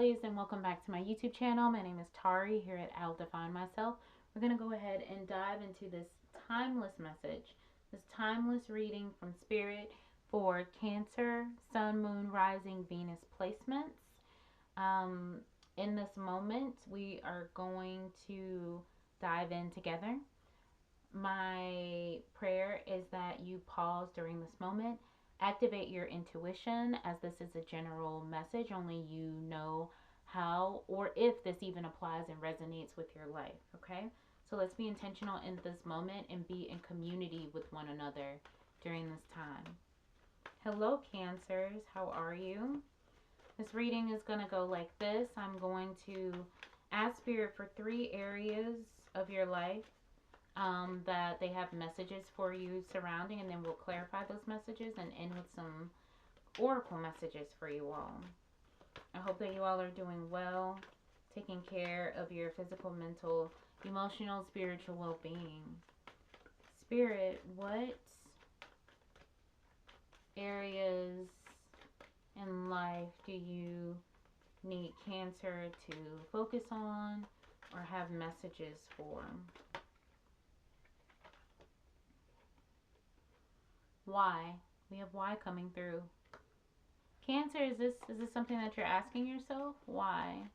ladies, and welcome back to my YouTube channel. My name is Tari here at I'll Define Myself. We're going to go ahead and dive into this timeless message, this timeless reading from Spirit for Cancer, Sun, Moon, Rising, Venus placements. Um, in this moment, we are going to dive in together. My prayer is that you pause during this moment, activate your intuition, as this is a general message. Only you know how or if this even applies and resonates with your life, okay? So let's be intentional in this moment and be in community with one another during this time. Hello, Cancers. How are you? This reading is going to go like this. I'm going to ask Spirit for 3 areas of your life that they have messages for you surrounding, and then we'll clarify those messages and end with some oracle messages for you all. I hope that you all are doing well, taking care of your physical, mental, emotional, spiritual well-being. Spirit, what areas in life do you need Cancer to focus on or have messages for? Why? We have why coming through. Cancer, is this something that you're asking yourself? Why?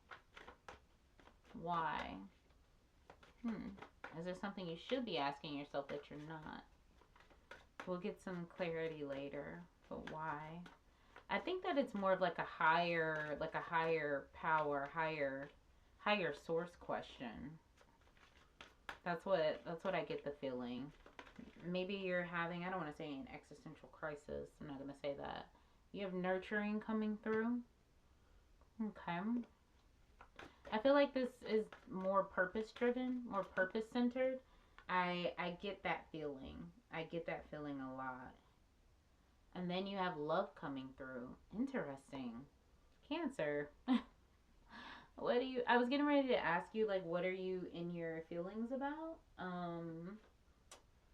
Why? Is there something you should be asking yourself that you're not? We'll get some clarity later, but why? I think that it's more of like a higher power, higher source question. That's what I get the feeling. Maybe you're having, I don't want to say an existential crisis. I'm not going to say that. You have nurturing coming through. Okay. I feel like this is more purpose driven, more purpose centered. I get that feeling. I get that feeling a lot. And then you have love coming through. Interesting. Cancer. What do you, I was getting ready to ask you, like, what are you in your feelings about?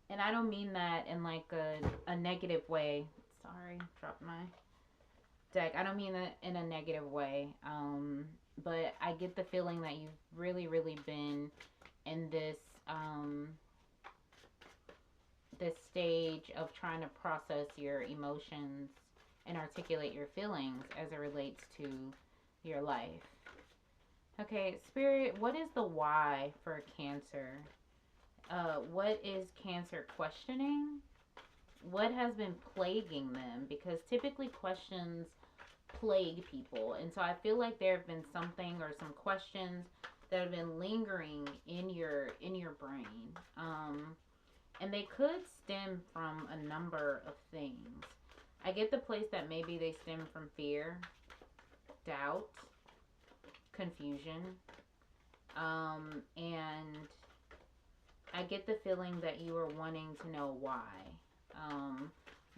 And I don't mean that in like a negative way. Sorry, dropped my deck. I don't mean that in a negative way. But I get the feeling that you've really, really been in this stage of trying to process your emotions and articulate your feelings as it relates to your life. Okay, Spirit, what is the why for Cancer? What is Cancer questioning? What has been plaguing them? Because typically questions plague people. And so I feel like there have been something or some questions that have been lingering in your brain. And they could stem from a number of things. I get the place that maybe they stem from fear, doubt, confusion, and I get the feeling that you are wanting to know why.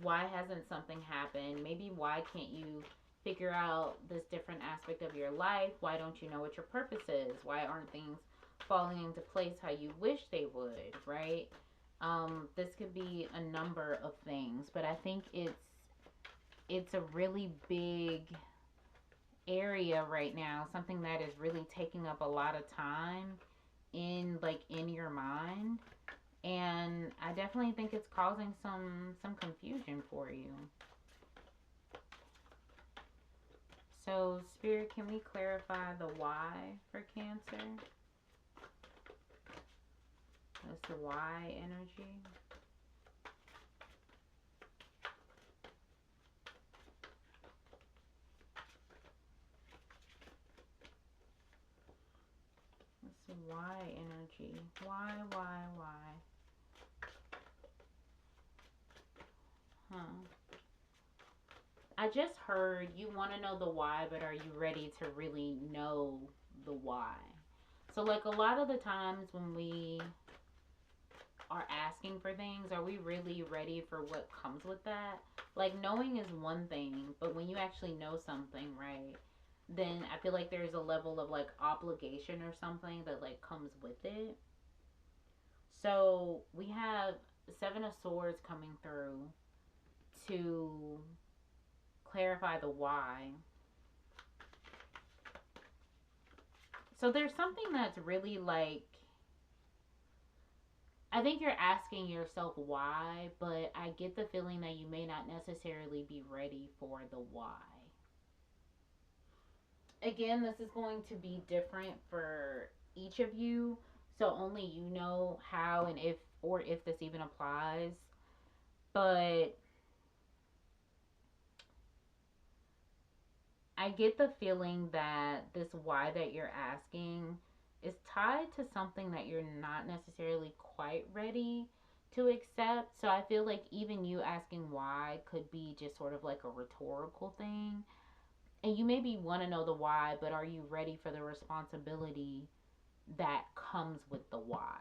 Why hasn't something happened? Maybe why can't you figure out this different aspect of your life? Why don't you know what your purpose is? Why aren't things falling into place how you wish they would, right? This could be a number of things, but I think it's a really big area right now, something that is really taking up a lot of time in your mind, and I definitely think it's causing some confusion for you. So Spirit, can we clarify the why for Cancer? That's the why energy. That's the why energy. Why? I just heard you want to know the why, but are you ready to really know the why? So like a lot of the times when we are asking for things, are we really ready for what comes with that? Like knowing is one thing, but when you actually know something, right, then I feel like there's a level of like obligation or something that like comes with it. So we have 7 of Swords coming through to clarify the why. So there's something that's really like, I think you're asking yourself why, but I get the feeling that you may not necessarily be ready for the why. Again, this is going to be different for each of you, so only you know how and if, or if this even applies. But I get the feeling that this why that you're asking is tied to something that you're not necessarily quite ready to accept. So I feel like even you asking why could be just sort of like a rhetorical thing. And you maybe want to know the why, but are you ready for the responsibility that comes with the why?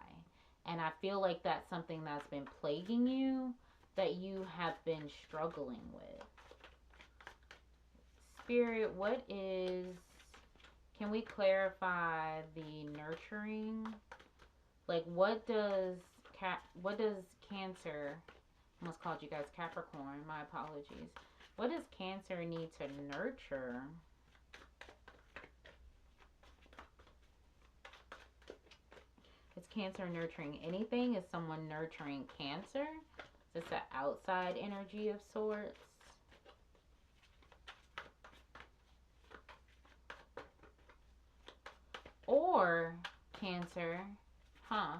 And I feel like that's something that's been plaguing you, that you have been struggling with. Spirit, what is, can we clarify the nurturing? Like what does Cancer, I almost called you guys Capricorn, my apologies. What does Cancer need to nurture? Is Cancer nurturing anything? Is someone nurturing Cancer? Is this an outside energy of sorts? Or Cancer, huh?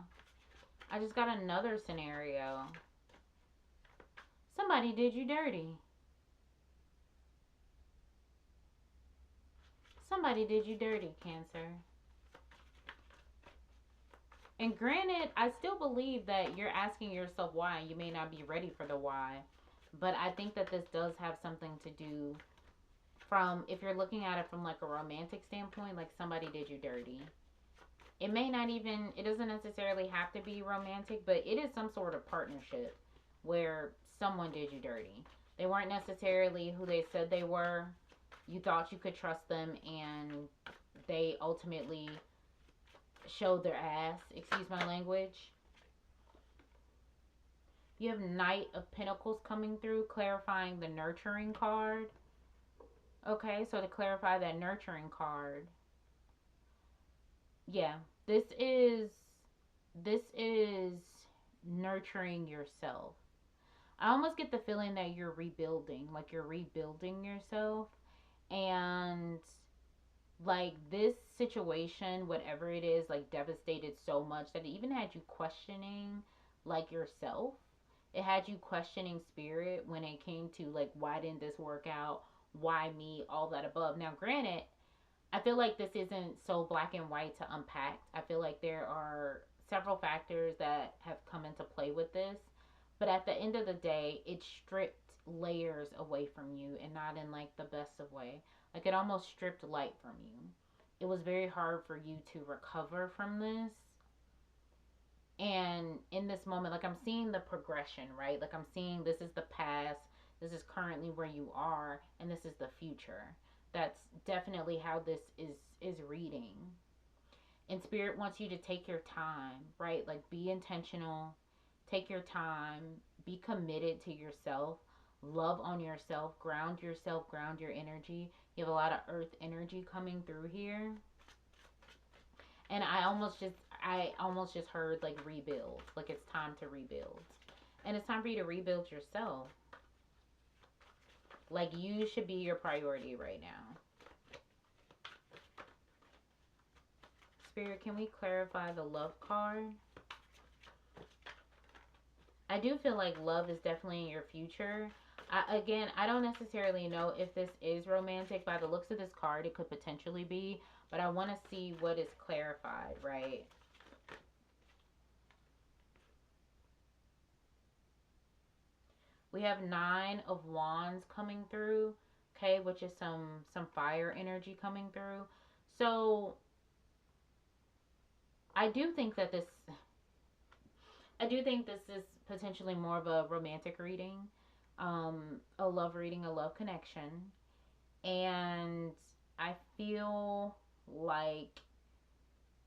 I just got another scenario. Somebody did you dirty. Somebody did you dirty, Cancer. And granted, I still believe that you're asking yourself why. You may not be ready for the why. But I think that this does have something to do from, if you're looking at it from like a romantic standpoint, like somebody did you dirty. It may not even, it doesn't necessarily have to be romantic, but it is some sort of partnership where someone did you dirty. They weren't necessarily who they said they were. You thought you could trust them, and they ultimately showed their ass. Excuse my language. You have Knight of Pentacles coming through, clarifying the nurturing card. Okay, so to clarify that nurturing card, yeah, this is this is nurturing yourself. I almost get the feeling that you're rebuilding, like you're rebuilding yourself, and like this situation, whatever it is, like devastated so much that it even had you questioning like yourself. It had you questioning spirit when it came to like, why didn't this work out? Why me? All that above. Now, granted, I feel like this isn't so black and white to unpack. I feel like there are several factors that have come into play with this. But at the end of the day, it stripped layers away from you, and not in like the best of way. Like it almost stripped light from you. It was very hard for you to recover from this. And in this moment, like I'm seeing the progression, right? Like I'm seeing this is the past, this is currently where you are, and this is the future. That's definitely how this is reading. And spirit wants you to take your time, right? Like be intentional, take your time, be committed to yourself, love on yourself, ground your energy. You have a lot of earth energy coming through here. And I almost just heard like rebuild. Like it's time to rebuild. And it's time for you to rebuild yourself. Like you should be your priority right now. Spirit, can we clarify the love card? I do feel like love is definitely in your future. Again, I don't necessarily know if this is romantic. By the looks of this card, it could potentially be, but I want to see what is clarified, right? We have Nine of Wands coming through, okay, which is some fire energy coming through. So I do think that this I do think this is potentially more of a romantic reading, a love reading, a love connection. And I feel like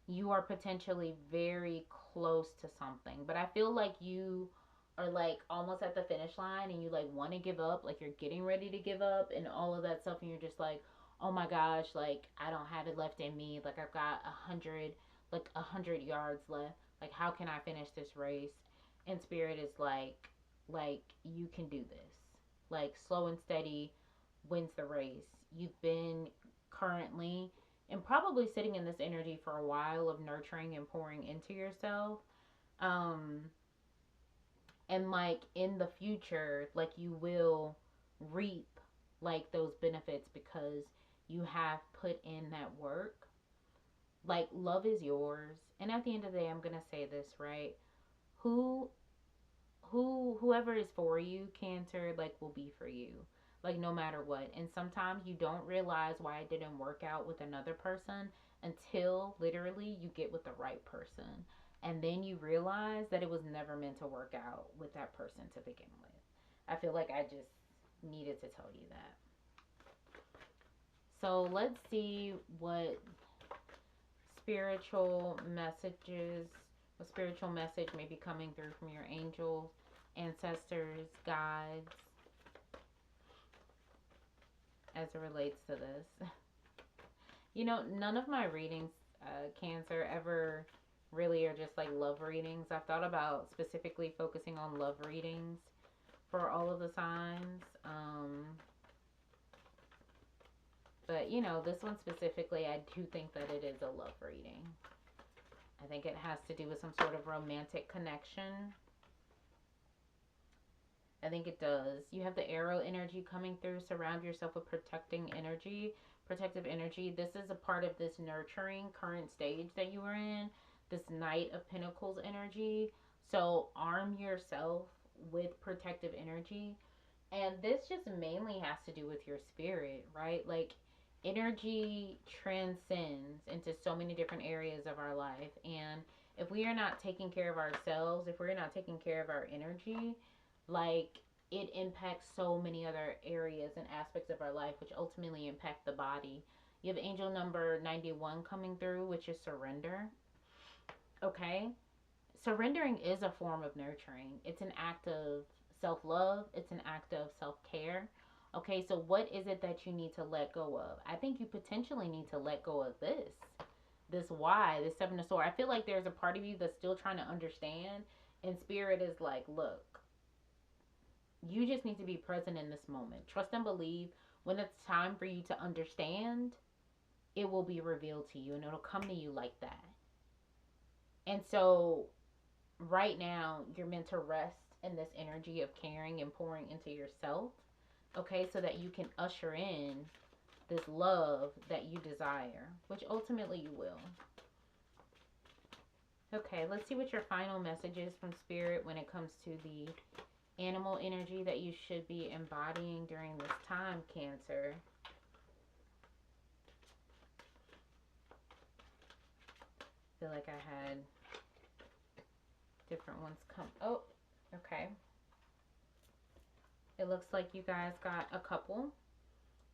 you are potentially very close to something, but I feel like you are like almost at the finish line and you like want to give up, like you're getting ready to give up and all of that stuff, and you're just like, oh my gosh, like I don't have it left in me. Like I've got 100 yards left. Like how can I finish this race? And Spirit is like you can do this. Like slow and steady wins the race. You've been currently and probably sitting in this energy for a while of nurturing and pouring into yourself. Um and like in the future, like you will reap like those benefits because you have put in that work. Like love is yours. And at the end of the day, I'm going to say this, right? Who whoever is for you, Cancer, like will be for you. Like no matter what. And sometimes you don't realize why it didn't work out with another person until literally you get with the right person. And then you realize that it was never meant to work out with that person to begin with. I feel like I just needed to tell you that. So let's see spiritual messages, what spiritual message may be coming through from your angels, ancestors, guides, as it relates to this. You know, none of my readings, Cancer, ever really are just like love readings. I've thought about specifically focusing on love readings for all of the signs. But, you know, this one specifically, I do think that it is a love reading. I think it has to do with some sort of romantic connection. I think it does. You have the arrow energy coming through. Surround yourself with protective energy. This is a part of this nurturing current stage that you are in, this Knight of Pentacles energy. So arm yourself with protective energy. And this just mainly has to do with your spirit, right? Like energy transcends into so many different areas of our life. And if we are not taking care of ourselves, if we're not taking care of our energy, like it impacts so many other areas and aspects of our life, which ultimately impact the body. You have angel number 91 coming through, which is surrender. Okay? Surrendering is a form of nurturing. It's an act of self love, it's an act of self care. Okay, so what is it that you need to let go of? I think you potentially need to let go of this why, this seven of swords. I feel like there's a part of you that's still trying to understand, and spirit is like, look, you just need to be present in this moment. Trust and believe when it's time for you to understand, it will be revealed to you and it'll come to you like that. And so right now you're meant to rest in this energy of caring and pouring into yourself, okay, so that you can usher in this love that you desire, which ultimately you will. Okay, let's see what your final message is from spirit when it comes to the animal energy that you should be embodying during this time, Cancer. I feel like I had different ones come. Oh, okay. It looks like you guys got a couple,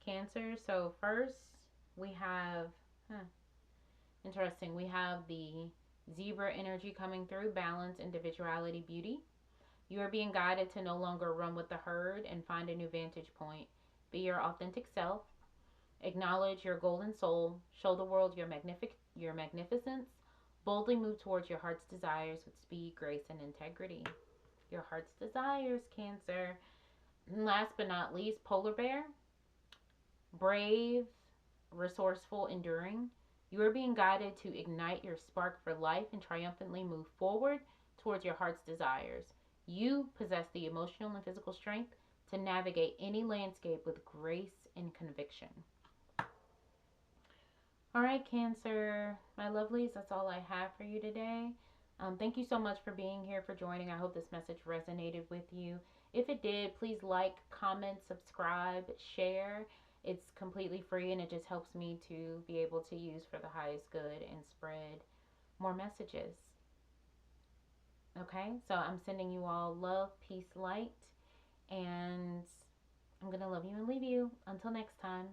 Cancer. So first we have, interesting, we have the zebra energy coming through, balance, individuality, beauty. You are being guided to no longer run with the herd and find a new vantage point. Be your authentic self. Acknowledge your golden soul. Show the world your magnificence. Boldly move towards your heart's desires with speed, grace, and integrity. Your heart's desires, Cancer. And last but not least, polar bear. Brave, resourceful, enduring. You are being guided to ignite your spark for life and triumphantly move forward towards your heart's desires. You possess the emotional and physical strength to navigate any landscape with grace and conviction. All right, Cancer, my lovelies, that's all I have for you today. Thank you so much for being here, for joining. I hope this message resonated with you. If it did, please like, comment, subscribe, share. It's completely free and it just helps me to be able to use for the highest good and spread more messages. Okay, so I'm sending you all love, peace, light, and I'm going to love you and leave you. Until next time.